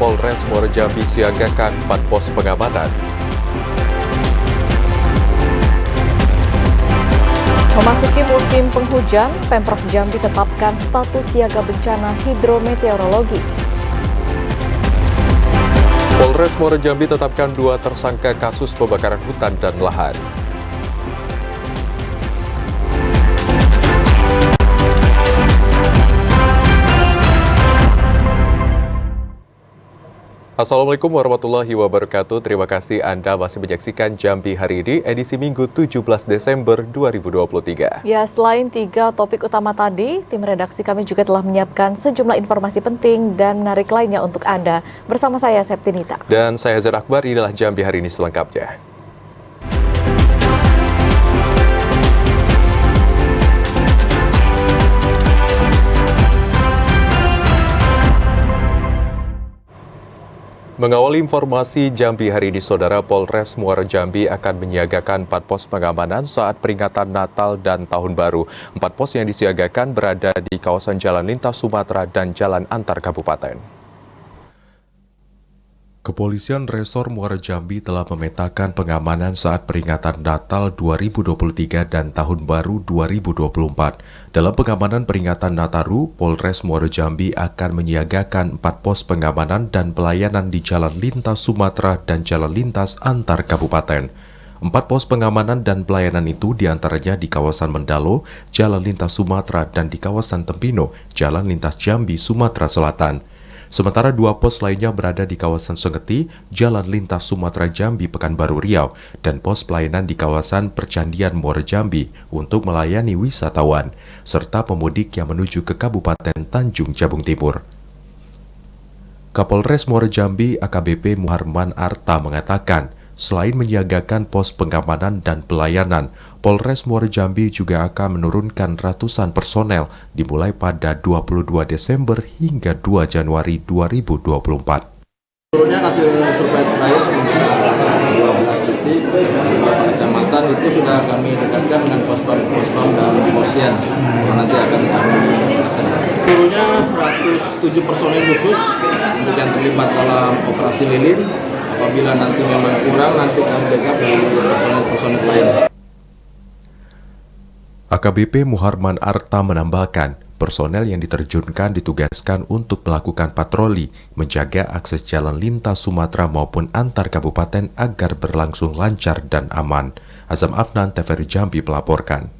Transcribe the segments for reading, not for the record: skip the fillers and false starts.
Polres Muara Jambi siagakan 4 pos pengamanan. Memasuki musim penghujan, Pemprov Jambi tetapkan status siaga bencana hidrometeorologi. Polres Muara Jambi tetapkan 2 tersangka kasus pembakaran hutan dan lahan. Assalamualaikum warahmatullahi wabarakatuh. Terima kasih Anda masih menyaksikan Jambi hari ini, edisi Minggu 17 Desember 2023. Ya, selain 3 topik utama tadi, tim redaksi kami juga telah menyiapkan sejumlah informasi penting dan menarik lainnya untuk Anda. Bersama saya, Septinita. Dan saya Zain Akbar, inilah Jambi hari ini selengkapnya. Mengawali informasi Jambi hari ini, Saudara, Polres Muara Jambi akan menyiagakan 4 pos pengamanan saat peringatan Natal dan Tahun Baru. 4 pos yang disiagakan berada di kawasan Jalan Lintas Sumatera dan Jalan Antar Kabupaten. Kepolisian Resor Muara Jambi telah memetakan pengamanan saat peringatan Natal 2023 dan Tahun Baru 2024. Dalam pengamanan peringatan Nataru, Polres Muara Jambi akan menyiagakan 4 pos pengamanan dan pelayanan di Jalan Lintas Sumatera dan Jalan Lintas Antar Kabupaten. 4 pos pengamanan dan pelayanan itu diantaranya di kawasan Mendalo, Jalan Lintas Sumatera, dan di kawasan Tempino, Jalan Lintas Jambi, Sumatera Selatan. Sementara 2 pos lainnya berada di kawasan Sengeti, Jalan Lintas Sumatera Jambi, Pekanbaru Riau, dan pos pelayanan di kawasan Percandian Muara Jambi untuk melayani wisatawan, serta pemudik yang menuju ke Kabupaten Tanjung Jabung Timur. Kapolres Muara Jambi AKBP Muharman Arta mengatakan, selain menyiagakan pos pengamanan dan pelayanan, Polres Muara Jambi juga akan menurunkan ratusan personel dimulai pada 22 Desember hingga 2 Januari 2024. Seluruhnya hasil survei terakhir sementara ada 12 titik di beberapa kecamatan itu sudah kami dekatkan dengan pospam dan posyan yang nanti akan kami laksanakan. Seluruhnya 107 personel khusus untuk yang terlibat dalam operasi lilin. Apabila nanti memang kurang, nanti kami backup dari personel lain. AKBP Muharman Arta menambahkan, personel yang diterjunkan ditugaskan untuk melakukan patroli, menjaga akses jalan lintas Sumatera maupun antar kabupaten agar berlangsung lancar dan aman. Azam Afnan, TVRI Jambi melaporkan.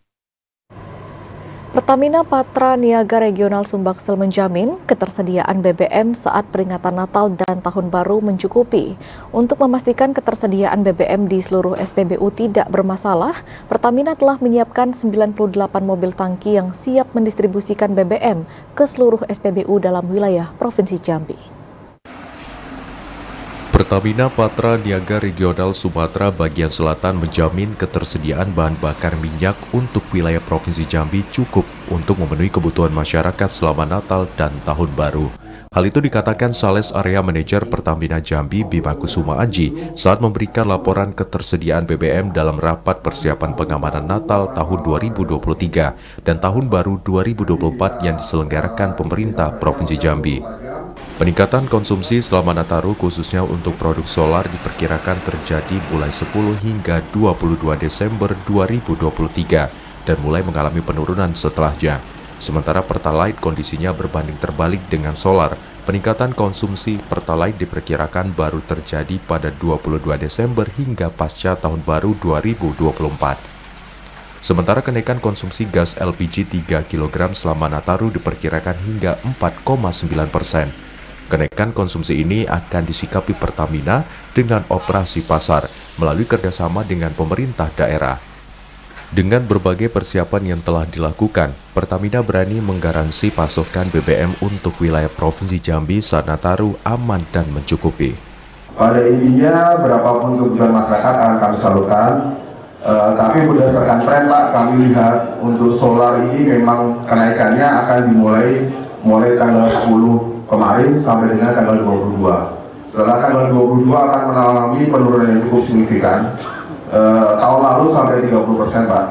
Pertamina Patra Niaga Regional Sumbaksel menjamin ketersediaan BBM saat peringatan Natal dan Tahun Baru mencukupi. Untuk memastikan ketersediaan BBM di seluruh SPBU tidak bermasalah, Pertamina telah menyiapkan 98 mobil tangki yang siap mendistribusikan BBM ke seluruh SPBU dalam wilayah Provinsi Jambi. Pertamina Patra Niaga Regional Sumatera bagian selatan menjamin ketersediaan bahan bakar minyak untuk wilayah Provinsi Jambi cukup untuk memenuhi kebutuhan masyarakat selama Natal dan Tahun Baru. Hal itu dikatakan Sales Area Manager Pertamina Jambi Bima Kusuma Aji saat memberikan laporan ketersediaan BBM dalam rapat persiapan pengamanan Natal tahun 2023 dan Tahun Baru 2024 yang diselenggarakan pemerintah Provinsi Jambi. Peningkatan konsumsi selama Nataru khususnya untuk produk solar diperkirakan terjadi mulai 10 hingga 22 Desember 2023 dan mulai mengalami penurunan setelahnya. Sementara Pertalite kondisinya berbanding terbalik dengan solar. Peningkatan konsumsi Pertalite diperkirakan baru terjadi pada 22 Desember hingga pasca Tahun Baru 2024. Sementara kenaikan konsumsi gas LPG 3 kg selama Nataru diperkirakan hingga 4,9%. Kenaikan konsumsi ini akan disikapi Pertamina dengan operasi pasar melalui kerjasama dengan pemerintah daerah. Dengan berbagai persiapan yang telah dilakukan, Pertamina berani menggaransi pasokan BBM untuk wilayah Provinsi Jambi saat Nataru aman dan mencukupi. Pada intinya, berapapun kebutuhan masyarakat akan kami salurkan. Tapi berdasarkan tren, Pak, kami lihat untuk solar ini memang kenaikannya akan mulai tanggal 10 kemarin sampai dengan tanggal 22. Setelah tanggal 22 akan mengalami penurunan yang cukup signifikan. Tahun lalu sampai 30%, Pak.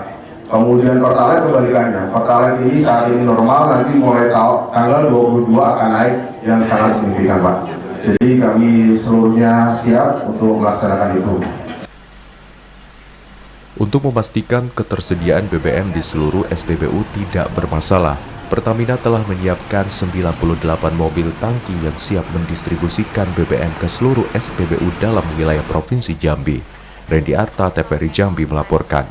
Kemudian Pertalite kebalikannya. Pertalite ini saat ini normal, nanti mulai tanggal 22 akan naik yang sangat signifikan, Pak. Jadi kami seluruhnya siap untuk melaksanakan itu. Untuk memastikan ketersediaan BBM di seluruh SPBU tidak bermasalah, Pertamina telah menyiapkan 98 mobil tangki yang siap mendistribusikan BBM ke seluruh SPBU dalam wilayah Provinsi Jambi. Randy Arta, TVRI Jambi melaporkan.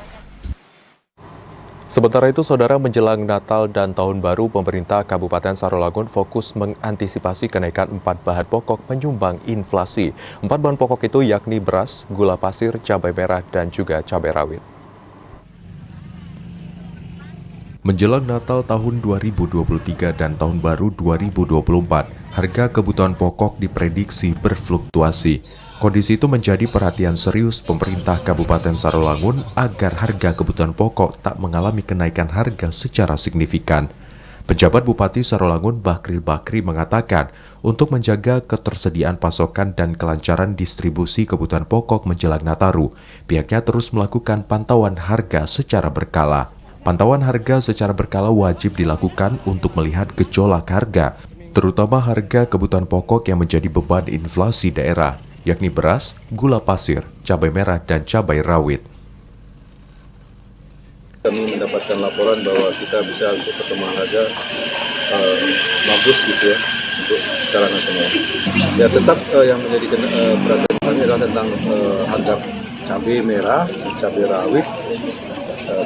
Sementara itu, saudara, menjelang Natal dan Tahun Baru, pemerintah Kabupaten Sarolangun fokus mengantisipasi kenaikan 4 bahan pokok penyumbang inflasi. 4 bahan pokok itu yakni beras, gula pasir, cabai merah, dan juga cabai rawit. Menjelang Natal tahun 2023 dan Tahun Baru 2024, harga kebutuhan pokok diprediksi berfluktuasi. Kondisi itu menjadi perhatian serius pemerintah Kabupaten Sarolangun agar harga kebutuhan pokok tak mengalami kenaikan harga secara signifikan. Penjabat Bupati Sarolangun Bakril Bakri mengatakan, untuk menjaga ketersediaan pasokan dan kelancaran distribusi kebutuhan pokok menjelang Nataru, pihaknya terus melakukan pantauan harga secara berkala. Pantauan harga secara berkala wajib dilakukan untuk melihat gejolak harga, terutama harga kebutuhan pokok yang menjadi beban inflasi daerah, yakni beras, gula pasir, cabai merah, dan cabai rawit. Kami mendapatkan laporan bahwa kita bisa untuk perkembangan harga bagus gitu ya, untuk secara nasional. Ya tetap yang menjadi perhatian kami adalah tentang harga cabai merah, cabai rawit,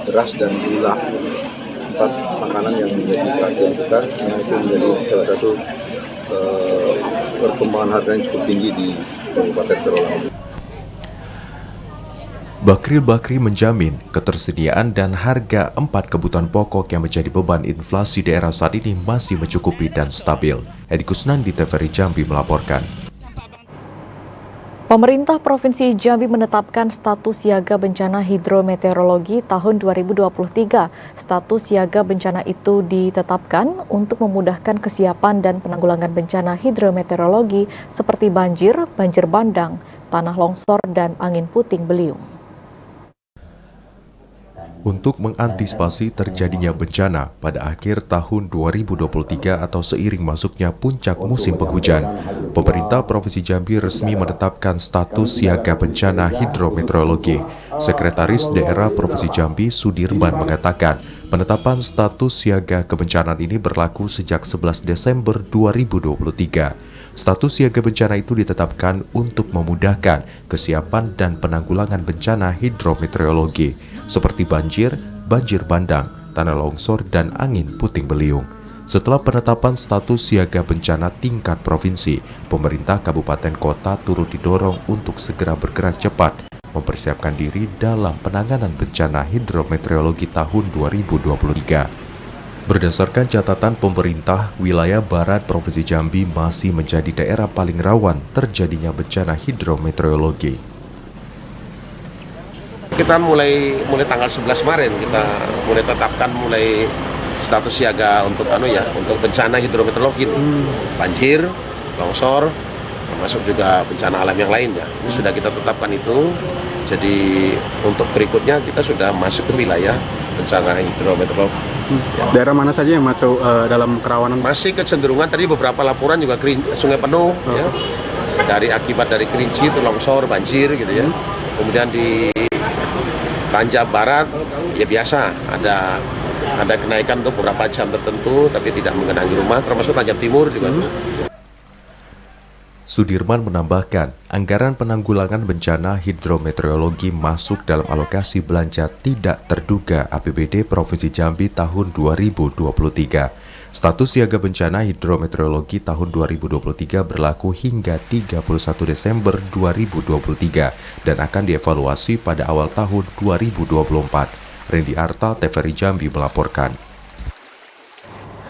beras dan gula, 4 makanan yang menjadi perhatian kita, karena itu menjadi salah satu perkembangan harga yang cukup tinggi di Kabupaten Sarolangun. Bakril Bakri menjamin ketersediaan dan harga 4 kebutuhan pokok yang menjadi beban inflasi daerah saat ini masih mencukupi dan stabil. Edi Kusnandi, TVRI Jambi melaporkan. Pemerintah Provinsi Jambi menetapkan status siaga bencana hidrometeorologi tahun 2023. Status siaga bencana itu ditetapkan untuk memudahkan kesiapan dan penanggulangan bencana hidrometeorologi seperti banjir, banjir bandang, tanah longsor, dan angin puting beliung. Untuk mengantisipasi terjadinya bencana pada akhir tahun 2023 atau seiring masuknya puncak musim penghujan, pemerintah Provinsi Jambi resmi menetapkan status siaga bencana hidrometeorologi. Sekretaris Daerah Provinsi Jambi Sudirman mengatakan, penetapan status siaga kebencanaan ini berlaku sejak 11 Desember 2023. Status siaga bencana itu ditetapkan untuk memudahkan kesiapan dan penanggulangan bencana hidrometeorologi seperti banjir, banjir bandang, tanah longsor, dan angin puting beliung. Setelah penetapan status siaga bencana tingkat provinsi, pemerintah kabupaten kota turut didorong untuk segera bergerak cepat mempersiapkan diri dalam penanganan bencana hidrometeorologi tahun 2023. Berdasarkan catatan pemerintah, wilayah barat Provinsi Jambi masih menjadi daerah paling rawan terjadinya bencana hidrometeorologi. Kita mulai tanggal 11 Maret kita mulai tetapkan status siaga untuk untuk bencana hidrometeorologi, banjir, longsor, termasuk juga bencana alam yang lainnya. Ini sudah kita tetapkan itu. Jadi untuk berikutnya kita sudah masuk ke wilayah bencana hidrometeorologi. Daerah mana saja yang masuk dalam kerawanan? Masih kecenderungan tadi beberapa laporan juga sungai penuh, ya. Dari akibat dari Kerinci itu longsor, banjir gitu ya. Kemudian di Tanjab Barat ya biasa ada kenaikan untuk beberapa jam tertentu, tapi tidak mengenangi rumah, termasuk Tanjab Timur juga. Sudirman menambahkan, anggaran penanggulangan bencana hidrometeorologi masuk dalam alokasi belanja tidak terduga APBD Provinsi Jambi tahun 2023. Status siaga bencana hidrometeorologi tahun 2023 berlaku hingga 31 Desember 2023 dan akan dievaluasi pada awal tahun 2024. Randy Arta, TVRI Jambi melaporkan.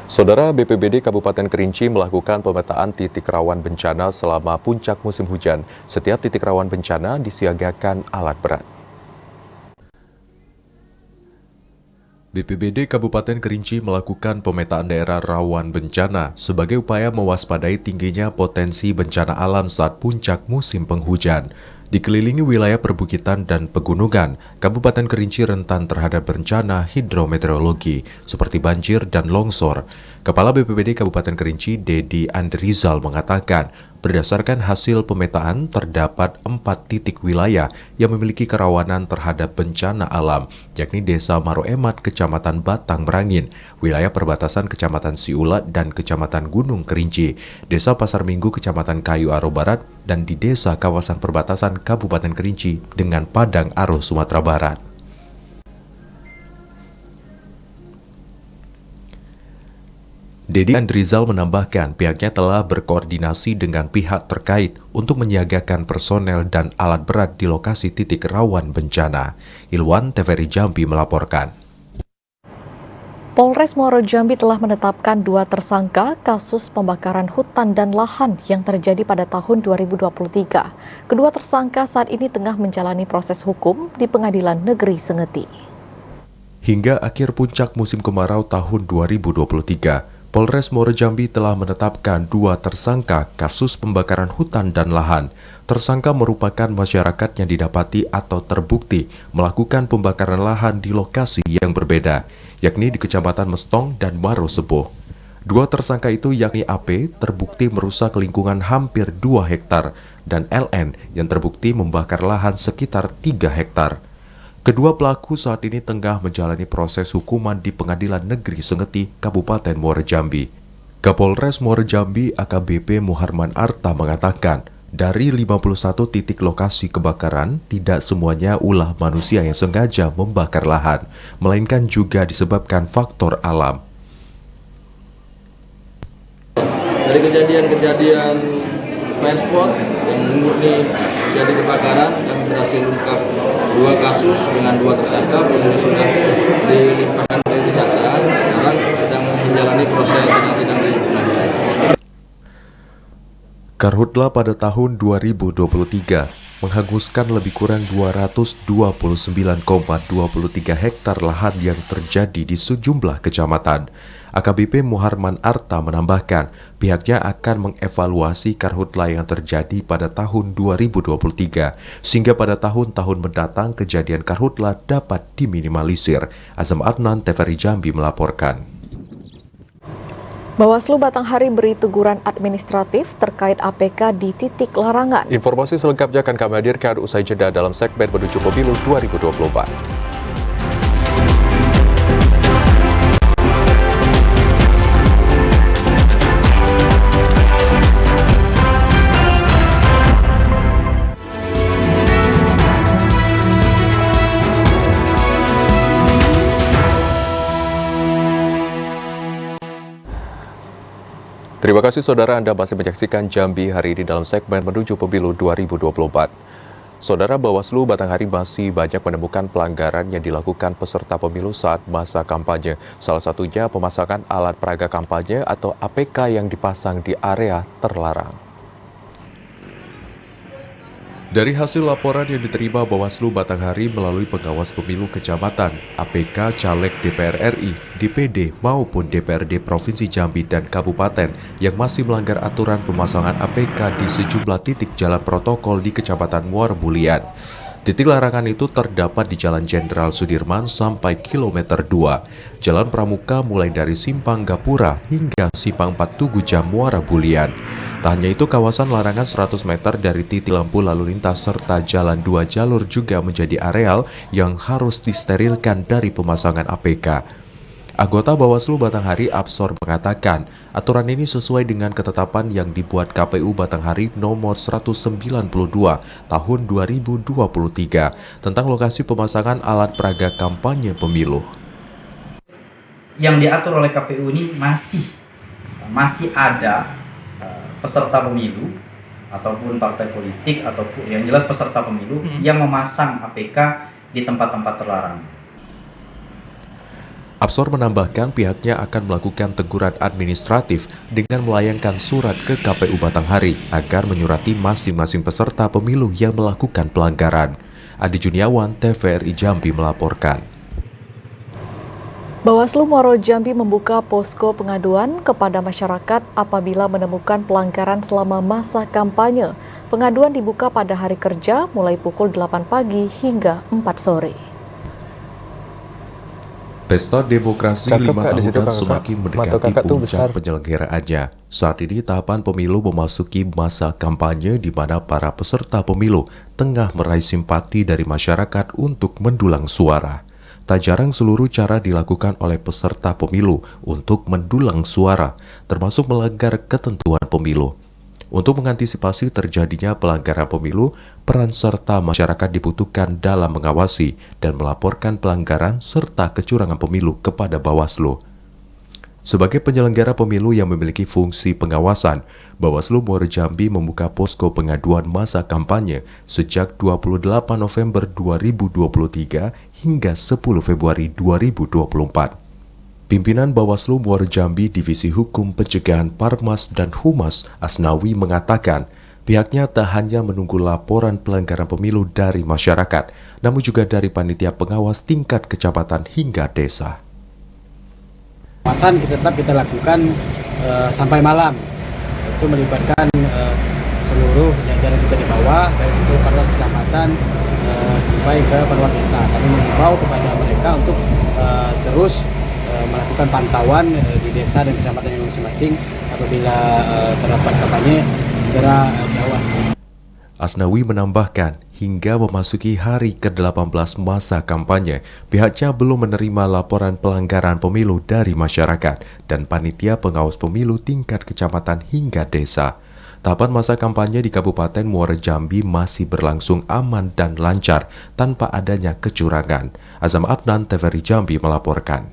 Saudara, BPBD Kabupaten Kerinci melakukan pemetaan titik rawan bencana selama puncak musim hujan. Setiap titik rawan bencana disiagakan alat berat. BPBD Kabupaten Kerinci melakukan pemetaan daerah rawan bencana sebagai upaya mewaspadai tingginya potensi bencana alam saat puncak musim penghujan. Dikelilingi wilayah perbukitan dan pegunungan, Kabupaten Kerinci rentan terhadap bencana hidrometeorologi seperti banjir dan longsor. Kepala BPBD Kabupaten Kerinci, Dedi Andrizal, mengatakan Berdasarkan hasil pemetaan, terdapat 4 titik wilayah yang memiliki kerawanan terhadap bencana alam, yakni Desa Maroemat, Kecamatan Batang Merangin, wilayah perbatasan Kecamatan Siulat dan Kecamatan Gunung Kerinci, Desa Pasar Minggu, Kecamatan Kayu Aro Barat, dan di desa kawasan perbatasan Kabupaten Kerinci dengan Padang Aro, Sumatera Barat. Dedi Andrizal menambahkan pihaknya telah berkoordinasi dengan pihak terkait untuk menyiagakan personel dan alat berat di lokasi titik rawan bencana. Ilwan TVRI Jambi melaporkan. Polres Muaro Jambi telah menetapkan 2 tersangka kasus pembakaran hutan dan lahan yang terjadi pada tahun 2023. Kedua tersangka saat ini tengah menjalani proses hukum di Pengadilan Negeri Sengeti. Hingga akhir puncak musim kemarau tahun 2023, Polres Muaro Jambi telah menetapkan 2 tersangka kasus pembakaran hutan dan lahan. Tersangka merupakan masyarakat yang didapati atau terbukti melakukan pembakaran lahan di lokasi yang berbeda, yakni di Kecamatan Mestong dan Muaro Sepuh. 2 tersangka itu yakni AP terbukti merusak lingkungan hampir 2 hektar dan LN yang terbukti membakar lahan sekitar 3 hektar. Kedua pelaku saat ini tengah menjalani proses hukuman di Pengadilan Negeri Sengeti, Kabupaten Muaro Jambi. Kapolres Muaro Jambi AKBP Muharman Arta mengatakan, dari 51 titik lokasi kebakaran, tidak semuanya ulah manusia yang sengaja membakar lahan, melainkan juga disebabkan faktor alam. Dari kejadian-kejadian fire spot yang murni jadi kebakaran, kami berhasil ungkap 2 kasus dengan 2 tersangka. Proses sudah dilimpahkan ke kejaksaan, sekarang sedang menjalani proses sidang di pengadilan. Karhutla pada tahun 2023 menghanguskan lebih kurang 229,23 hektar lahan yang terjadi di sejumlah kecamatan. AKBP Muharman Arta menambahkan, pihaknya akan mengevaluasi karhutla yang terjadi pada tahun 2023, sehingga pada tahun-tahun mendatang kejadian karhutla dapat diminimalisir. Azam Adnan, TVRI Jambi melaporkan. Bawaslu Batanghari beri teguran administratif terkait APK di titik larangan. Informasi selengkapnya akan kami hadirkan usai jeda dalam segmen menuju pemilu 2024. Terima kasih saudara, Anda masih menyaksikan Jambi hari ini dalam segmen menuju pemilu 2024. Saudara, Bawaslu Batanghari masih banyak menemukan pelanggaran yang dilakukan peserta pemilu saat masa kampanye. Salah satunya pemasangan alat peraga kampanye atau APK yang dipasang di area terlarang. Dari hasil laporan yang diterima Bawaslu Batanghari melalui pengawas pemilu kecamatan, APK caleg DPR RI, DPD maupun DPRD Provinsi Jambi dan Kabupaten yang masih melanggar aturan pemasangan APK di sejumlah titik jalan protokol di Kecamatan Muaro Bulian. Titik larangan itu terdapat di Jalan Jenderal Sudirman sampai kilometer 2, Jalan Pramuka mulai dari Simpang Gapura hingga Simpang 4 Tugu Jam Muara Bulian. Tak hanya itu, kawasan larangan 100 meter dari titik lampu lalu lintas serta jalan 2 jalur juga menjadi areal yang harus disterilkan dari pemasangan APK. Anggota Bawaslu Batanghari Absor mengatakan, aturan ini sesuai dengan ketetapan yang dibuat KPU Batanghari nomor 192 tahun 2023 tentang lokasi pemasangan alat peraga kampanye pemilu. Yang diatur oleh KPU ini masih ada peserta pemilu ataupun partai politik ataupun yang jelas peserta pemilu yang memasang APK di tempat-tempat terlarang. Absor menambahkan pihaknya akan melakukan teguran administratif dengan melayangkan surat ke KPU Batanghari agar menyurati masing-masing peserta pemilu yang melakukan pelanggaran. Adi Juniawan, TVRI Jambi melaporkan. Bawaslu Muaro Jambi membuka posko pengaduan kepada masyarakat apabila menemukan pelanggaran selama masa kampanye. Pengaduan dibuka pada hari kerja mulai pukul 8 pagi hingga 4 sore. Pesta Demokrasi Cakep, 5 Kak, di situ, tahunan Kak. semakin Mata mendekati Kakak tuh puncak besar. penyelenggaraannya. Saat ini tahapan pemilu memasuki masa kampanye di mana para peserta pemilu tengah meraih simpati dari masyarakat untuk mendulang suara. Tak jarang seluruh cara dilakukan oleh peserta pemilu untuk mendulang suara, termasuk melanggar ketentuan pemilu. Untuk mengantisipasi terjadinya pelanggaran pemilu, peran serta masyarakat dibutuhkan dalam mengawasi dan melaporkan pelanggaran serta kecurangan pemilu kepada Bawaslu. Sebagai penyelenggara pemilu yang memiliki fungsi pengawasan, Bawaslu Muara Jambi membuka posko pengaduan masa kampanye sejak 28 November 2023 hingga 10 Februari 2024. Pimpinan Bawaslu Muara Jambi Divisi Hukum Pencegahan Parmas dan Humas Asnawi mengatakan pihaknya tak hanya menunggu laporan pelanggaran pemilu dari masyarakat, namun juga dari panitia pengawas tingkat kecamatan hingga desa. Pengawasan kita lakukan sampai malam, itu melibatkan seluruh jajaran kita di bawah, baik itu perwakilan kecamatan sampai ke perwakilan desa. Kami mengimbau kepada mereka untuk terus melakukan pantauan di desa dan kecamatan yang masing-masing apabila terdapat kampanye segera diawasi. Asnawi menambahkan, hingga memasuki hari ke-18 masa kampanye, pihaknya belum menerima laporan pelanggaran pemilu dari masyarakat dan panitia pengawas pemilu tingkat kecamatan hingga desa. Tahapan masa kampanye di Kabupaten Muara Jambi masih berlangsung aman dan lancar tanpa adanya kecurangan. Azam Adnan, TVRI Jambi melaporkan.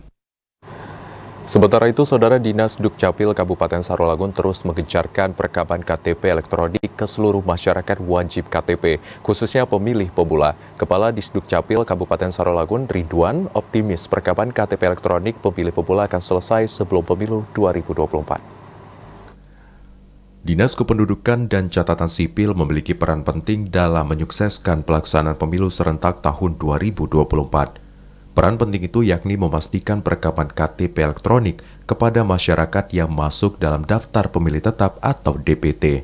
Sementara itu, Saudara Dinas Dukcapil Kabupaten Sarawangun terus menggencarkan perekaman KTP elektronik ke seluruh masyarakat wajib KTP, khususnya pemilih pemula. Kepala Disdukcapil Kabupaten Sarawangun, Ridwan, optimis perekaman KTP elektronik pemilih pemula akan selesai sebelum pemilu 2024. Dinas Kependudukan dan Catatan Sipil memiliki peran penting dalam menyukseskan pelaksanaan pemilu serentak tahun 2024. Peran penting itu yakni memastikan perekaman KTP elektronik kepada masyarakat yang masuk dalam daftar pemilih tetap atau DPT.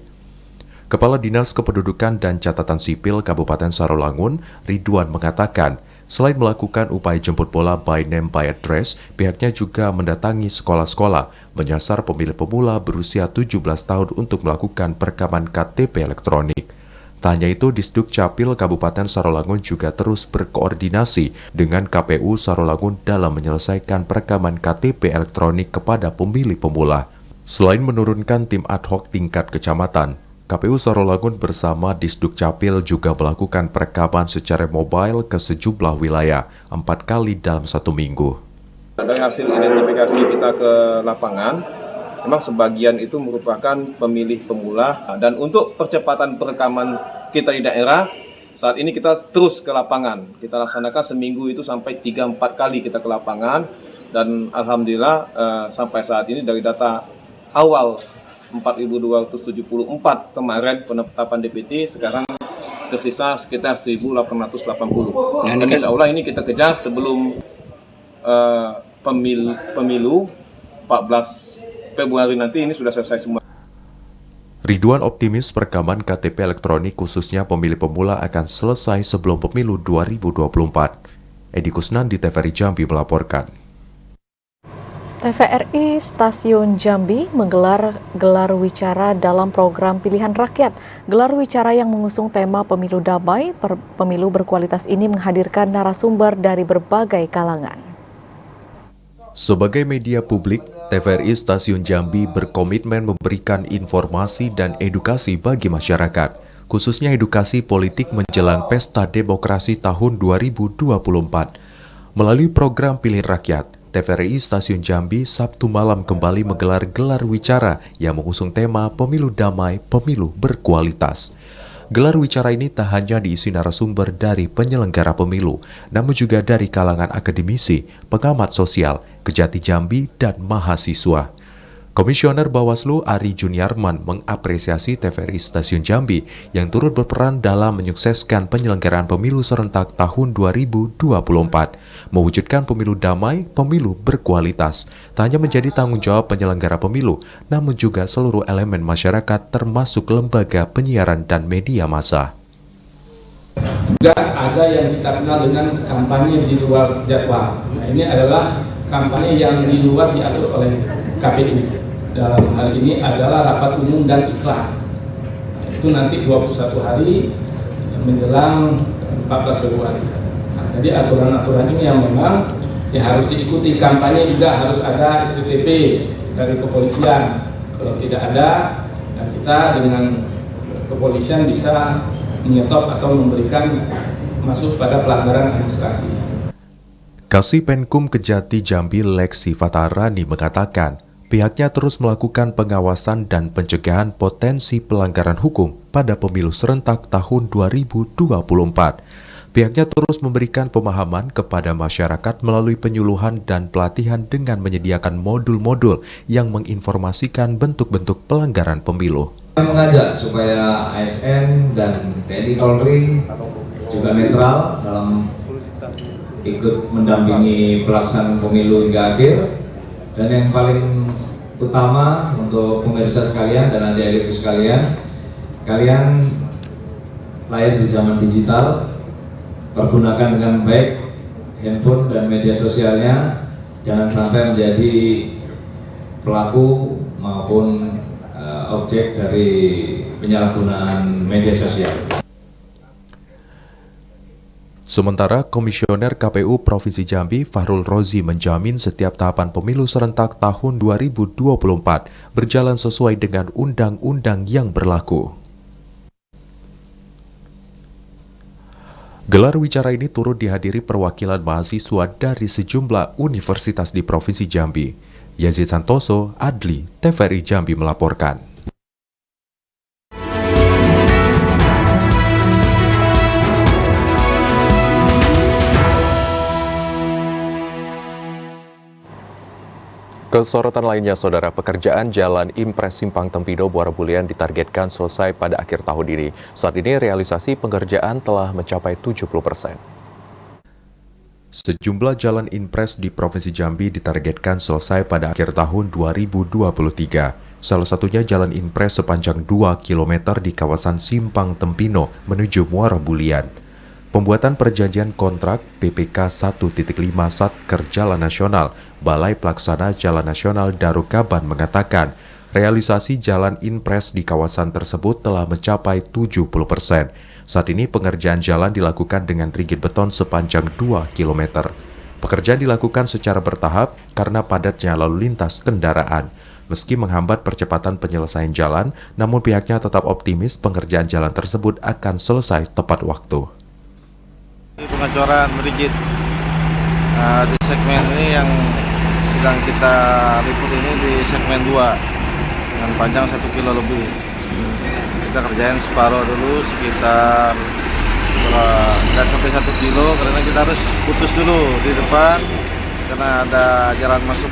Kepala Dinas Kependudukan dan Catatan Sipil Kabupaten Sarawangun, Ridwan mengatakan, selain melakukan upaya jemput bola by name by address, pihaknya juga mendatangi sekolah-sekolah, menyasar pemilih pemula berusia 17 tahun untuk melakukan perekaman KTP elektronik. Tak hanya itu, Disdukcapil Kabupaten Sarawangun juga terus berkoordinasi dengan KPU Sarawangun dalam menyelesaikan perekaman KTP elektronik kepada pemilih pemula. Selain menurunkan tim ad hoc tingkat kecamatan, KPU Sarawangun bersama Disdukcapil juga melakukan perekaman secara mobile ke sejumlah wilayah 4 kali dalam 1 minggu. Dari hasil identifikasi kita ke lapangan, memang sebagian itu merupakan pemilih pemula, dan untuk percepatan perekaman kita di daerah, saat ini kita terus ke lapangan. Kita laksanakan seminggu itu sampai 3-4 kali kita ke lapangan, dan Alhamdulillah sampai saat ini dari data awal 4.274 kemarin penetapan DPT, sekarang tersisa sekitar 1.880. Dan insya Allah ini kita kejar sebelum pemilu 14 Februari nanti ini sudah selesai semua. Ridwan optimis perekaman KTP elektronik khususnya pemilih pemula akan selesai sebelum pemilu 2024. Edi Kusnan di TVRI Jambi melaporkan. TVRI Stasiun Jambi menggelar gelar wicara dalam program Pilihan Rakyat. Gelar wicara yang mengusung tema Pemilu Damai, Pemilu Berkualitas ini menghadirkan narasumber dari berbagai kalangan. Sebagai media publik, TVRI Stasiun Jambi berkomitmen memberikan informasi dan edukasi bagi masyarakat, khususnya edukasi politik menjelang Pesta Demokrasi tahun 2024. Melalui program Pilihan Rakyat, TVRI Stasiun Jambi Sabtu malam kembali menggelar gelar wicara yang mengusung tema Pemilu Damai, Pemilu Berkualitas. Gelar wicara ini tak hanya diisi narasumber dari penyelenggara pemilu, namun juga dari kalangan akademisi, pengamat sosial, Kejati Jambi, dan mahasiswa. Komisioner Bawaslu Ari Juniarman mengapresiasi TVRI Stasiun Jambi yang turut berperan dalam menyukseskan penyelenggaraan pemilu serentak tahun 2024, mewujudkan pemilu damai, pemilu berkualitas. Tak hanya menjadi tanggung jawab penyelenggara pemilu, namun juga seluruh elemen masyarakat termasuk lembaga penyiaran dan media massa. Juga ada yang kita kenal dengan kampanye di luar jadwal. Nah, ini adalah kampanye yang di luar diatur oleh KPU. Dalam hal ini adalah rapat umum dan iklan. Itu nanti 21 hari menjelang 14 Februari. Nah, jadi aturan-aturan ini yang memang harus diikuti. Kampanye juga harus ada STTP dari kepolisian. Kalau tidak ada, kita dengan kepolisian bisa menyetop atau memberikan masuk pada pelanggaran administrasi. Kasih Penkum Kejati Jambi Leksi Fatarani mengatakan, pihaknya terus melakukan pengawasan dan pencegahan potensi pelanggaran hukum pada pemilu serentak tahun 2024. Pihaknya terus memberikan pemahaman kepada masyarakat melalui penyuluhan dan pelatihan dengan menyediakan modul-modul yang menginformasikan bentuk-bentuk pelanggaran pemilu. Mengajak supaya ASN dan TNI Polri juga netral dalam ikut mendampingi pelaksanaan pemilu hingga akhir. Dan yang paling utama untuk pemirsa sekalian dan adik-adikku sekalian, kalian lahir di zaman digital, pergunakan dengan baik handphone dan media sosialnya, jangan sampai menjadi pelaku maupun objek dari penyalahgunaan media sosial. Sementara Komisioner KPU Provinsi Jambi Fahrul Rozi menjamin setiap tahapan pemilu serentak tahun 2024 berjalan sesuai dengan undang-undang yang berlaku. Gelar wicara ini turut dihadiri perwakilan mahasiswa dari sejumlah universitas di Provinsi Jambi. Yazid Santoso, Adli, TVRI Jambi melaporkan. Kesorotan lainnya, Saudara, pekerjaan Jalan Impres Simpang Tempino Muara Bulian ditargetkan selesai pada akhir tahun ini. Saat ini realisasi pengerjaan telah mencapai 70%. Sejumlah jalan impres di Provinsi Jambi ditargetkan selesai pada akhir tahun 2023. Salah satunya jalan impres sepanjang 2 km di kawasan Simpang Tempino menuju Muara Bulian. Pembuatan perjanjian kontrak PPK 1.5 Satker Jalan Nasional, Balai Pelaksana Jalan Nasional Darukaban mengatakan, realisasi jalan impres di kawasan tersebut telah mencapai 70%. Saat ini pengerjaan jalan dilakukan dengan rigid beton sepanjang 2 km. Pekerjaan dilakukan secara bertahap karena padatnya lalu lintas kendaraan. Meski menghambat percepatan penyelesaian jalan, namun pihaknya tetap optimis pengerjaan jalan tersebut akan selesai tepat waktu. Pengecoran rigid di segmen ini yang sedang kita liput ini di segmen 2 dengan panjang 1 kilo lebih. Kita kerjain separuh dulu sekitar nggak sampai 1 kilo karena kita harus putus dulu di depan karena ada jalan masuk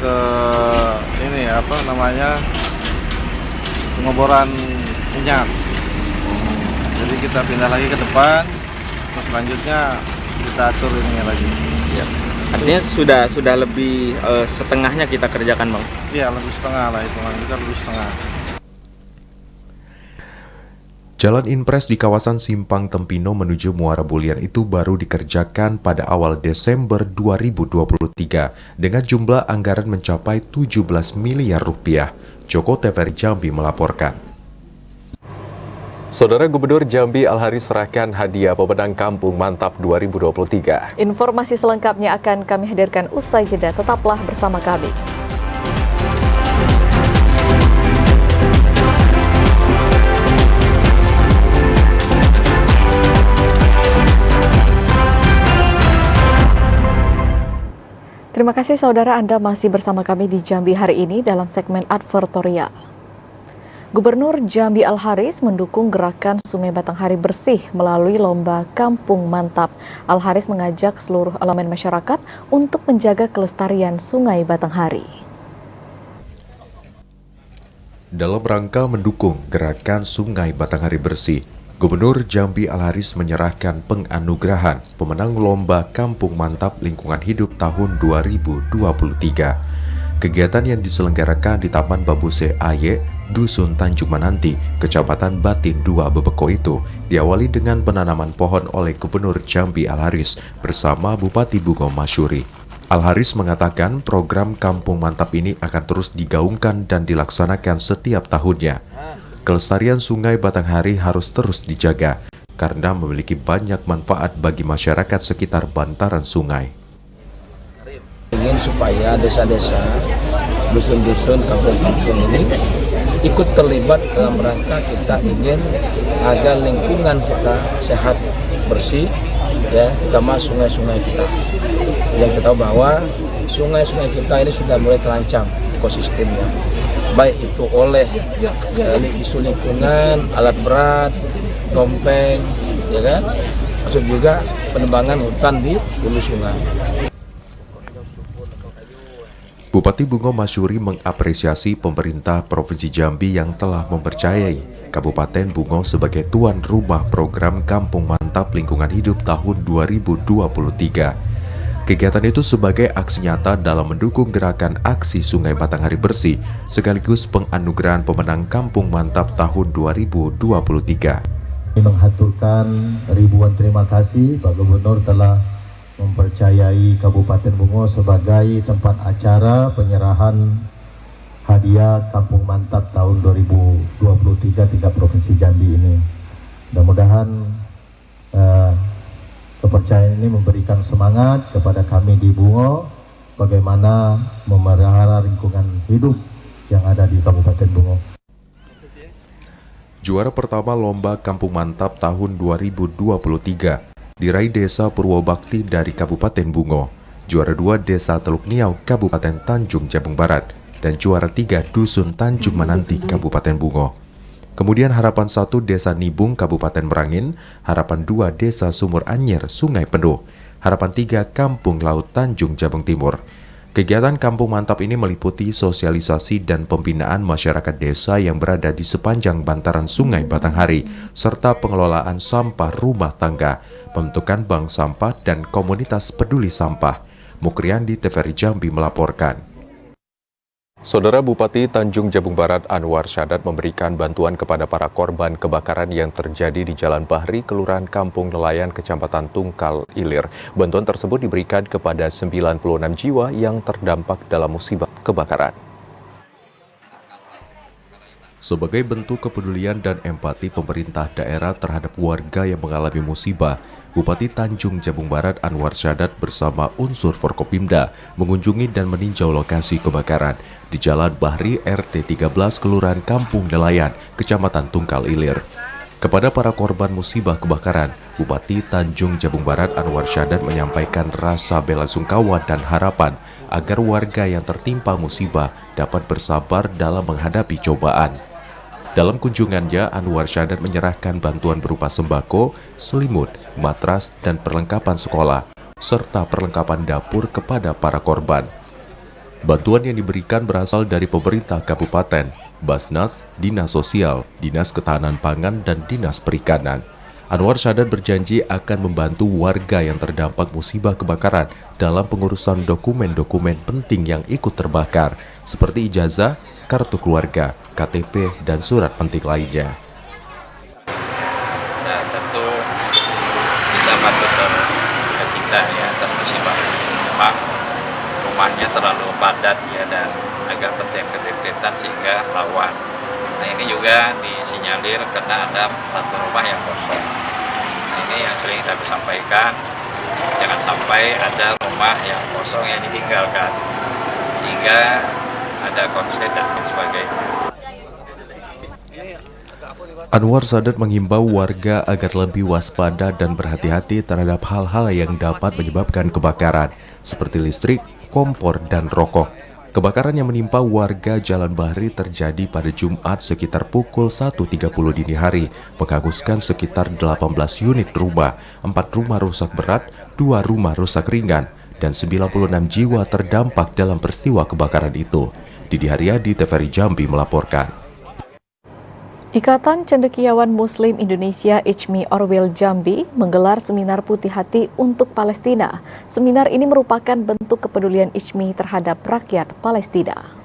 ke ini pengoboran minyak. Jadi kita pindah lagi ke depan. Selanjutnya kita atur ini lagi. Siap. Artinya sudah lebih setengahnya kita kerjakan, Bang? Iya, lebih setengah lah itu, kita lebih setengah. Jalan impres di kawasan Simpang Tempino menuju Muara Bulian itu baru dikerjakan pada awal Desember 2023 dengan jumlah anggaran mencapai 17 miliar rupiah. Joko TVRI Jambi melaporkan. Saudara Gubernur Jambi Al-Haris serahkan hadiah pemenang Kampung Mantap 2023. Informasi selengkapnya akan kami hadirkan usai jeda. Tetaplah bersama kami. Terima kasih saudara, Anda masih bersama kami di Jambi hari ini dalam segmen advertorial. Gubernur Jambi Al-Haris mendukung gerakan Sungai Batanghari bersih melalui lomba Kampung Mantap. Al-Haris mengajak seluruh elemen masyarakat untuk menjaga kelestarian Sungai Batanghari. Dalam rangka mendukung gerakan Sungai Batanghari bersih, Gubernur Jambi Al-Haris menyerahkan penganugerahan pemenang lomba Kampung Mantap Lingkungan Hidup tahun 2023. Kegiatan yang diselenggarakan di Taman Babuse Aye, Dusun Tanjung Mananti, Kecamatan Batin 2 Bebeko itu diawali dengan penanaman pohon oleh Gubernur Jambi Al-Haris bersama Bupati Bungo Masyuri. Al-Haris mengatakan program Kampung Mantap ini akan terus digaungkan dan dilaksanakan setiap tahunnya. Kelestarian Sungai Batanghari harus terus dijaga karena memiliki banyak manfaat bagi masyarakat sekitar bantaran sungai. Ingin supaya desa-desa, dusun-dusun, kampung-kampung ini ikut terlibat dalam rangka kita ingin agar lingkungan kita sehat, bersih, ya, terutama sungai-sungai kita. Yang kita tahu bahwa sungai-sungai kita ini sudah mulai terancam ekosistemnya, baik itu oleh isu lingkungan, alat berat, tompeng, ya kan, maksud juga penebangan hutan di hulu sungai. Bupati Bungo Masyuri mengapresiasi pemerintah Provinsi Jambi yang telah mempercayai Kabupaten Bungo sebagai tuan rumah program Kampung Mantap Lingkungan Hidup tahun 2023. Kegiatan itu sebagai aksi nyata dalam mendukung gerakan aksi Sungai Batanghari Bersih sekaligus penganugerahan pemenang Kampung Mantap tahun 2023. Menghaturkan ribuan terima kasih Pak Gubernur telah mempercayai Kabupaten Bungo sebagai tempat acara penyerahan hadiah Kampung Mantap tahun 2023 tingkat Provinsi Jambi ini. Mudah-mudahan kepercayaan ini memberikan semangat kepada kami di Bungo bagaimana memelihara lingkungan hidup yang ada di Kabupaten Bungo. Juara pertama Lomba Kampung Mantap tahun 2023 diraih Desa Purwobakti dari Kabupaten Bungo, juara 2 Desa Teluk Niau Kabupaten Tanjung Jabung Barat, dan juara 3 Dusun Tanjung Mananti Kabupaten Bungo. Kemudian harapan 1 Desa Nibung Kabupaten Merangin, harapan 2 Desa Sumur Anyer Sungai Penuh, harapan 3 Kampung Laut Tanjung Jabung Timur. Kegiatan Kampung Mantap ini meliputi sosialisasi dan pembinaan masyarakat desa yang berada di sepanjang bantaran Sungai Batanghari, serta pengelolaan sampah rumah tangga, pembentukan bank sampah dan komunitas peduli sampah. Mukriandi TVRI Jambi melaporkan. Saudara Bupati Tanjung Jabung Barat Anwar Syadat memberikan bantuan kepada para korban kebakaran yang terjadi di Jalan Bahri, Kelurahan Kampung Nelayan, Kecamatan Tungkal Ilir. Bantuan tersebut diberikan kepada 96 jiwa yang terdampak dalam musibah kebakaran. Sebagai bentuk kepedulian dan empati pemerintah daerah terhadap warga yang mengalami musibah, Bupati Tanjung Jabung Barat Anwar Syadat bersama unsur Forkopimda mengunjungi dan meninjau lokasi kebakaran di Jalan Bahri RT 13 Kelurahan Kampung Nelayan, Kecamatan Tungkal Ilir. Kepada para korban musibah kebakaran, Bupati Tanjung Jabung Barat Anwar Syadat menyampaikan rasa bela sungkawa dan harapan agar warga yang tertimpa musibah dapat bersabar dalam menghadapi cobaan. Dalam kunjungannya, Anwar Syadat menyerahkan bantuan berupa sembako, selimut, matras, dan perlengkapan sekolah, serta perlengkapan dapur kepada para korban. Bantuan yang diberikan berasal dari pemerintah kabupaten, Basnas, Dinas Sosial, Dinas Ketahanan Pangan, dan Dinas Perikanan. Anwar Syadat berjanji akan membantu warga yang terdampak musibah kebakaran dalam pengurusan dokumen-dokumen penting yang ikut terbakar, seperti ijazah, kartu keluarga, KTP, dan surat penting lainnya. Nah, tentu kita patut bercita ya atas musibah. Memang rumahnya terlalu padat ya dan agak berdempetan sehingga rawan. Nah, ini juga disinyalir karena ada satu rumah yang kosong. Nah, ini yang sering saya sampaikan, jangan sampai ada rumah yang kosong yang ditinggalkan sehingga ada konflik dan sebagainya. Anwar Syadat menghimbau warga agar lebih waspada dan berhati-hati terhadap hal-hal yang dapat menyebabkan kebakaran, seperti listrik, kompor, dan rokok. Kebakaran yang menimpa warga Jalan Bahri terjadi pada Jumat sekitar pukul 1.30 dini hari, menghanguskan sekitar 18 unit rumah, 4 rumah rusak berat, 2 rumah rusak ringan, dan 96 jiwa terdampak dalam peristiwa kebakaran itu. Didi Haryadi, TVRI Jambi melaporkan. Ikatan Cendekiawan Muslim Indonesia ICMI Orwil Jambi menggelar seminar Putih Hati untuk Palestina. Seminar ini merupakan bentuk kepedulian ICMI terhadap rakyat Palestina.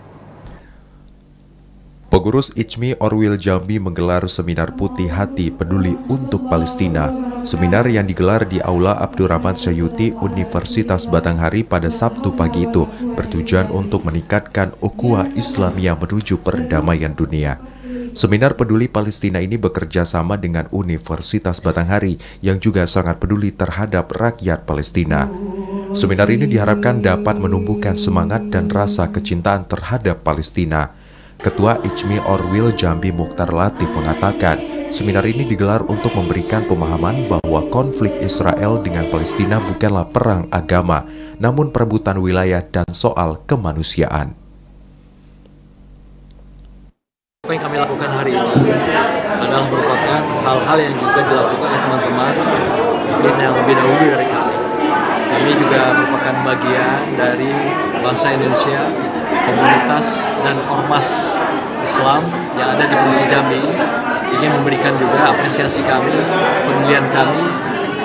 Pengurus ICMI Orwil Jambi menggelar seminar Putih Hati Peduli untuk Palestina Seminar yang digelar di Aula Abdurrahman Syayuti Universitas Batanghari pada Sabtu pagi itu bertujuan untuk meningkatkan ukhuwah Islamiyah menuju perdamaian dunia. Seminar peduli Palestina ini bekerja sama dengan Universitas Batanghari yang juga sangat peduli terhadap rakyat Palestina. Seminar ini diharapkan dapat menumbuhkan semangat dan rasa kecintaan terhadap Palestina. Ketua ICMI Orwil Jambi Mukhtar Latif mengatakan, seminar ini digelar untuk memberikan pemahaman bahwa konflik Israel dengan Palestina bukanlah perang agama, namun perebutan wilayah dan soal kemanusiaan. Apa yang kami lakukan hari ini adalah merupakan hal-hal yang juga dilakukan oleh teman-teman mungkin yang lebih dahulu dari kami. Kami juga merupakan bagian dari bangsa Indonesia, komunitas dan ormas Islam yang ada di Provinsi Jambi, ingin memberikan juga apresiasi kami, kepedulian kami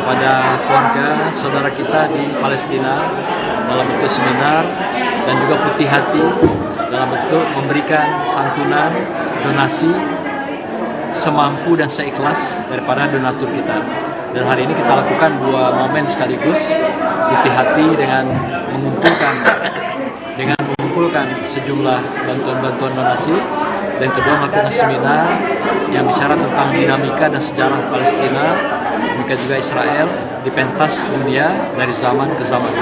kepada keluarga saudara kita di Palestina dalam bentuk seminar dan juga putih hati dalam bentuk memberikan santunan, donasi semampu dan seikhlas daripada donatur kita. Dan hari ini kita lakukan dua momen sekaligus, putih hati dengan mengumpulkan sejumlah bantuan-bantuan donasi, dan kedua melakukan seminar yang bicara tentang dinamika dan sejarah Palestina, demikian juga Israel di pentas dunia dari zaman ke zaman.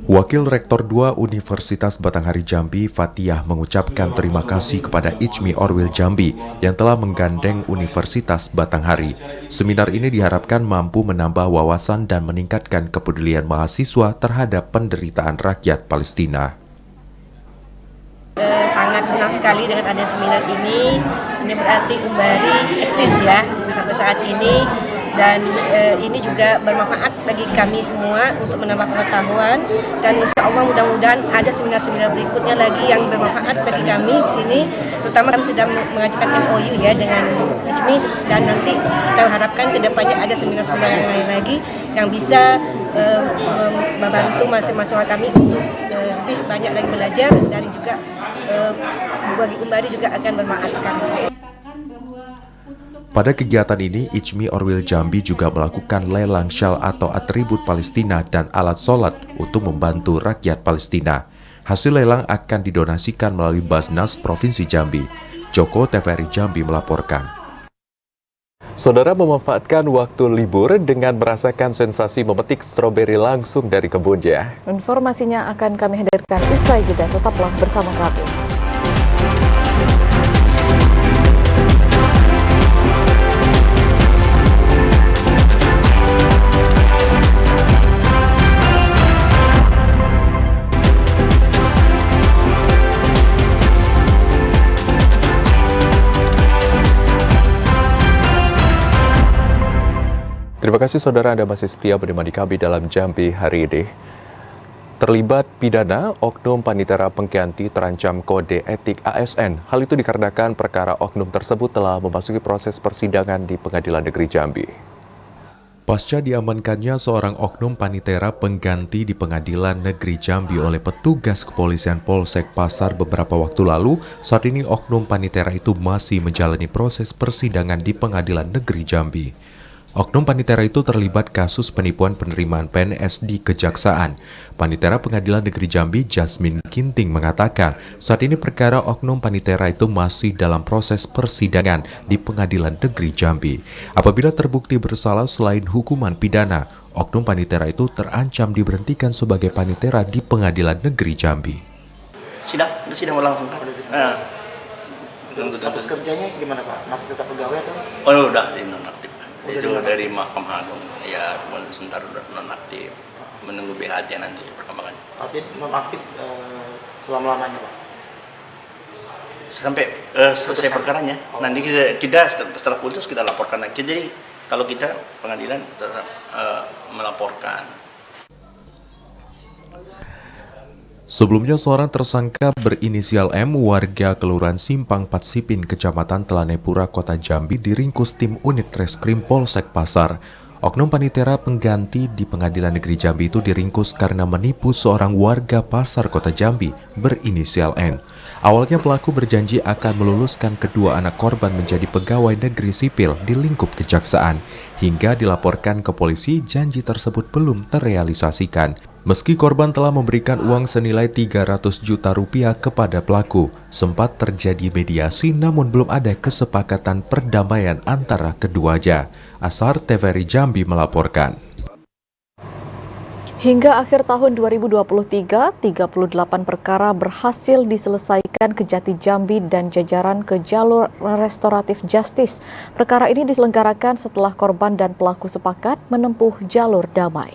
Wakil Rektor 2 Universitas Batanghari Jambi, Fatiyah, mengucapkan terima kasih kepada ICMI Orwil Jambi yang telah menggandeng Universitas Batanghari. Seminar ini diharapkan mampu menambah wawasan dan meningkatkan kepedulian mahasiswa terhadap penderitaan rakyat Palestina. Sangat senang sekali dengan ada seminar ini. Ini berarti Umbari eksis ya sampai saat ini. Dan ini juga bermanfaat bagi kami semua untuk menambah pengetahuan, dan insya Allah mudah-mudahan ada seminar-seminar berikutnya lagi yang bermanfaat bagi kami di sini. Terutama kami sudah mengajukan MOU ya dengan ICMI, dan nanti kita harapkan kedepannya ada seminar-seminar yang lain lagi yang bisa membantu mahasiswa kami untuk lebih banyak lagi belajar, dan juga bagi Umbari juga akan bermanfaat sekali. Pada kegiatan ini, ICMI Orwil Jambi juga melakukan lelang syal atau atribut Palestina dan alat sholat untuk membantu rakyat Palestina. Hasil lelang akan didonasikan melalui Basnas Provinsi Jambi. Joko TVRI Jambi melaporkan. Saudara memanfaatkan waktu libur dengan merasakan sensasi memetik stroberi langsung dari kebunnya. Informasinya akan kami hadirkan usai jeda. Tetaplah bersama kami. Terima kasih saudara Anda masih setia menemani kami dalam Jambi hari ini. Terlibat pidana, oknum panitera pengganti terancam kode etik ASN. Hal itu dikarenakan perkara oknum tersebut telah memasuki proses persidangan di Pengadilan Negeri Jambi. Pasca diamankannya seorang oknum panitera pengganti di Pengadilan Negeri Jambi oleh petugas kepolisian Polsek Pasar beberapa waktu lalu, saat ini oknum panitera itu masih menjalani proses persidangan di Pengadilan Negeri Jambi. Oknum panitera itu terlibat kasus penipuan penerimaan PNS di Kejaksaan. Panitera Pengadilan Negeri Jambi, Jasmine Ginting, mengatakan saat ini perkara oknum panitera itu masih dalam proses persidangan di Pengadilan Negeri Jambi. Apabila terbukti bersalah selain hukuman pidana, oknum panitera itu terancam diberhentikan sebagai panitera di Pengadilan Negeri Jambi. Sidang ulang. Status kerjanya gimana Pak? Masih tetap pegawai atau? Oh, udah dinonaktif. Itu dari Mahkamah Agung, ya sebentar udah nonaktif, menunggu BHT nanti perkembangannya. Tapi nonaktif selama-lamanya Pak? Sampai selesai perkaranya, nanti kita setelah putus kita laporkan lagi. Jadi kalau kita pengadilan tetap melaporkan. Sebelumnya, seorang tersangka berinisial M, warga Kelurahan Simpang Patsipin, Kecamatan Telanepura, Kota Jambi, diringkus tim unit Reskrim Polsek Pasar. Oknum panitera pengganti di Pengadilan Negeri Jambi itu diringkus karena menipu seorang warga pasar kota Jambi berinisial N. Awalnya pelaku berjanji akan meluluskan kedua anak korban menjadi pegawai negeri sipil di lingkup kejaksaan. Hingga dilaporkan ke polisi, janji tersebut belum terrealisasikan. Meski korban telah memberikan uang senilai 300 juta rupiah kepada pelaku, sempat terjadi mediasi namun belum ada kesepakatan perdamaian antara keduanya. Ashar TVRI Jambi melaporkan. Hingga akhir tahun 2023, 38 perkara berhasil diselesaikan Kejati Jambi dan jajaran ke jalur restoratif justice. Perkara ini diselenggarakan setelah korban dan pelaku sepakat menempuh jalur damai.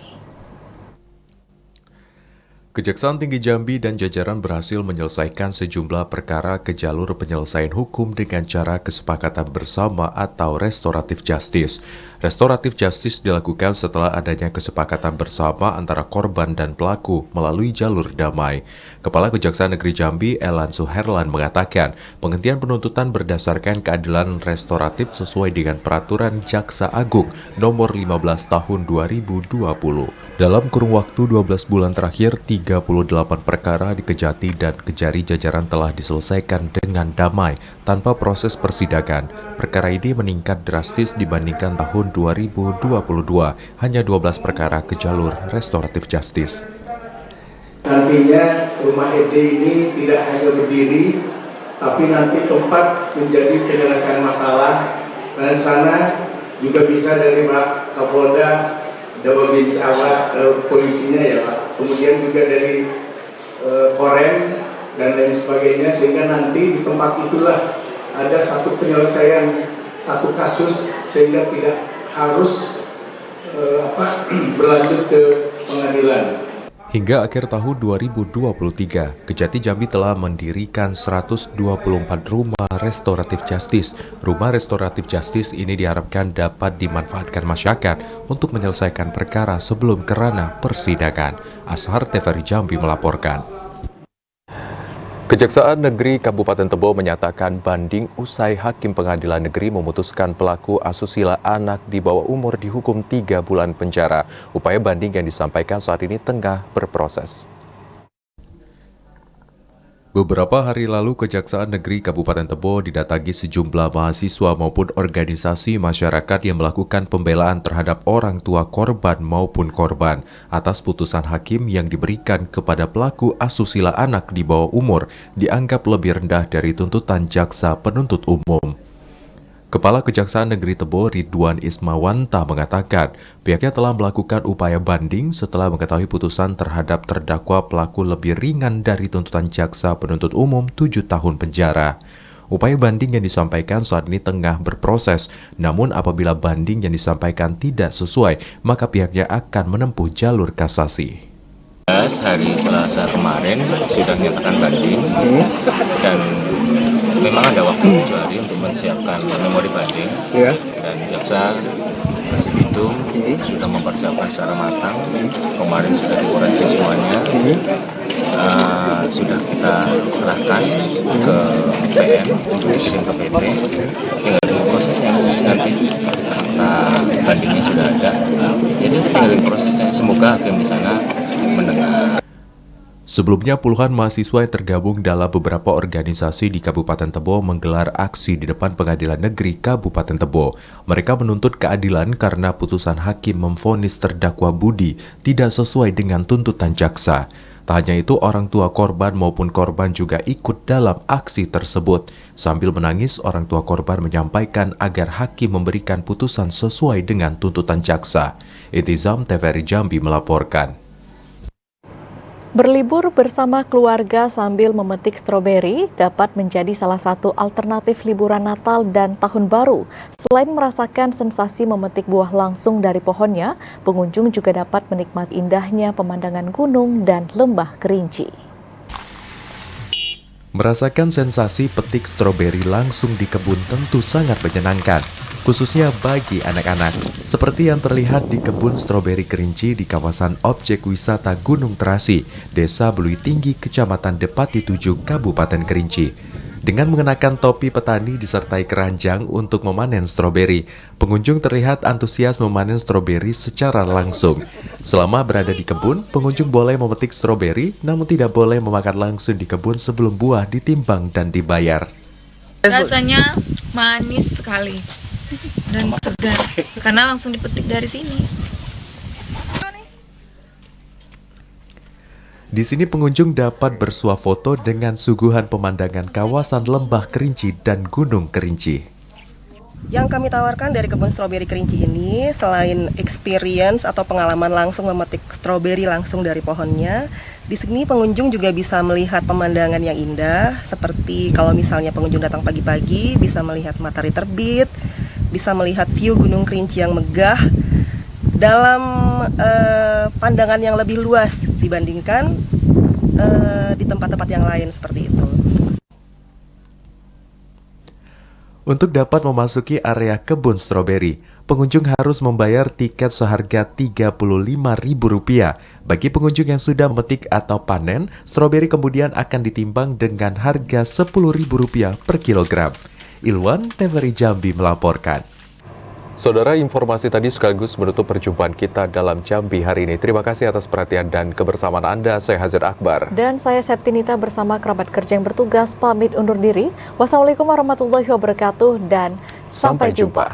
Kejaksaan Tinggi Jambi dan jajaran berhasil menyelesaikan sejumlah perkara ke jalur penyelesaian hukum dengan cara kesepakatan bersama atau restoratif justice. Restoratif justice dilakukan setelah adanya kesepakatan bersama antara korban dan pelaku melalui jalur damai. Kepala Kejaksaan Negeri Jambi, Elan Suherlan, mengatakan penghentian penuntutan berdasarkan keadilan restoratif sesuai dengan Peraturan Jaksa Agung Nomor 15 Tahun 2020. Dalam kurun waktu 12 bulan terakhir, 38 perkara di Kejati dan Kejari jajaran telah diselesaikan dengan damai tanpa proses persidangan. Perkara ini meningkat drastis dibandingkan tahun 2022, hanya 12 perkara ke jalur restoratif justice. Nantinya rumah EJ ini tidak hanya berdiri, tapi nanti tempat menjadi penyelesaian masalah. Dan sana juga bisa dari Pak Kapolda, Dababin Sawat, polisinya ya Pak. Kemudian juga dari Korem dan lain sebagainya, sehingga nanti di tempat itulah ada satu penyelesaian satu kasus sehingga tidak harus berlanjut ke pengadilan. Hingga akhir tahun 2023, Kejati Jambi telah mendirikan 124 rumah restoratif justice. Rumah restoratif justice ini diharapkan dapat dimanfaatkan masyarakat untuk menyelesaikan perkara sebelum ke ranah persidangan. Ashar TVRI Jambi melaporkan. Kejaksaan Negeri Kabupaten Tebo menyatakan banding usai Hakim Pengadilan Negeri memutuskan pelaku asusila anak di bawah umur dihukum 3 bulan penjara. Upaya banding yang disampaikan saat ini tengah berproses. Beberapa hari lalu, Kejaksaan Negeri Kabupaten Tebo didatangi sejumlah mahasiswa maupun organisasi masyarakat yang melakukan pembelaan terhadap orang tua korban maupun korban atas putusan hakim yang diberikan kepada pelaku asusila anak di bawah umur dianggap lebih rendah dari tuntutan jaksa penuntut umum. Kepala Kejaksaan Negeri Tebo Ridwan Ismawanta mengatakan pihaknya telah melakukan upaya banding setelah mengetahui putusan terhadap terdakwa pelaku lebih ringan dari tuntutan jaksa penuntut umum 7 tahun penjara. Upaya banding yang disampaikan saat ini tengah berproses, namun apabila banding yang disampaikan tidak sesuai, maka pihaknya akan menempuh jalur kasasi. Hari Selasa kemarin sudah menyatakan banding dan memang ada waktu 7 hari untuk menyiapkan memori banding dan jaksa Kasih Bitung sudah mempersiapkan secara matang. Kemarin sudah dikoreksi semuanya, sudah kita serahkan ke PM untuk dikirim ke PT. Tinggal tunggu prosesnya nanti karena bandingnya sudah ada, jadi tinggal prosesnya. Semoga hakim di sana mendengar. Sebelumnya, puluhan mahasiswa yang tergabung dalam beberapa organisasi di Kabupaten Tebo menggelar aksi di depan Pengadilan Negeri Kabupaten Tebo. Mereka menuntut keadilan karena putusan hakim memvonis terdakwa Budi tidak sesuai dengan tuntutan jaksa. Tak hanya itu, orang tua korban maupun korban juga ikut dalam aksi tersebut. Sambil menangis, orang tua korban menyampaikan agar hakim memberikan putusan sesuai dengan tuntutan jaksa. Itizam TVRI Jambi melaporkan. Berlibur bersama keluarga sambil memetik stroberi dapat menjadi salah satu alternatif liburan Natal dan Tahun Baru. Selain merasakan sensasi memetik buah langsung dari pohonnya, pengunjung juga dapat menikmati indahnya pemandangan gunung dan lembah kerinci. Merasakan sensasi petik stroberi langsung di kebun tentu sangat menyenangkan, khususnya bagi anak-anak. Seperti yang terlihat di kebun stroberi kerinci di kawasan objek wisata Gunung Terasi, Desa Belui Tinggi, Kecamatan Depati 7, Kabupaten Kerinci. Dengan mengenakan topi petani disertai keranjang untuk memanen stroberi, pengunjung terlihat antusias memanen stroberi secara langsung. Selama berada di kebun, pengunjung boleh memetik stroberi, namun tidak boleh memakan langsung di kebun sebelum buah ditimbang dan dibayar. Rasanya manis sekali dan segar, karena langsung dipetik dari sini. Di sini pengunjung dapat bersuah foto dengan suguhan pemandangan kawasan Lembah Kerinci dan Gunung Kerinci. Yang kami tawarkan dari kebun stroberi Kerinci ini, selain experience atau pengalaman langsung memetik stroberi langsung dari pohonnya, di sini pengunjung juga bisa melihat pemandangan yang indah, seperti kalau misalnya pengunjung datang pagi-pagi, bisa melihat matahari terbit, bisa melihat view Gunung Kerinci yang megah, dalam pandangan yang lebih luas dibandingkan di tempat-tempat yang lain seperti itu. Untuk dapat memasuki area kebun stroberi, pengunjung harus membayar tiket seharga Rp35.000. Bagi pengunjung yang sudah memetik atau panen, stroberi kemudian akan ditimbang dengan harga Rp10.000 per kilogram. Ilwan, TVRI Jambi melaporkan. Saudara, informasi tadi sekaligus menutup perjumpaan kita dalam Jambi hari ini. Terima kasih atas perhatian dan kebersamaan Anda. Saya Hazir Akbar. Dan saya Septinita bersama kerabat kerja yang bertugas pamit undur diri. Wassalamualaikum warahmatullahi wabarakatuh dan sampai jumpa.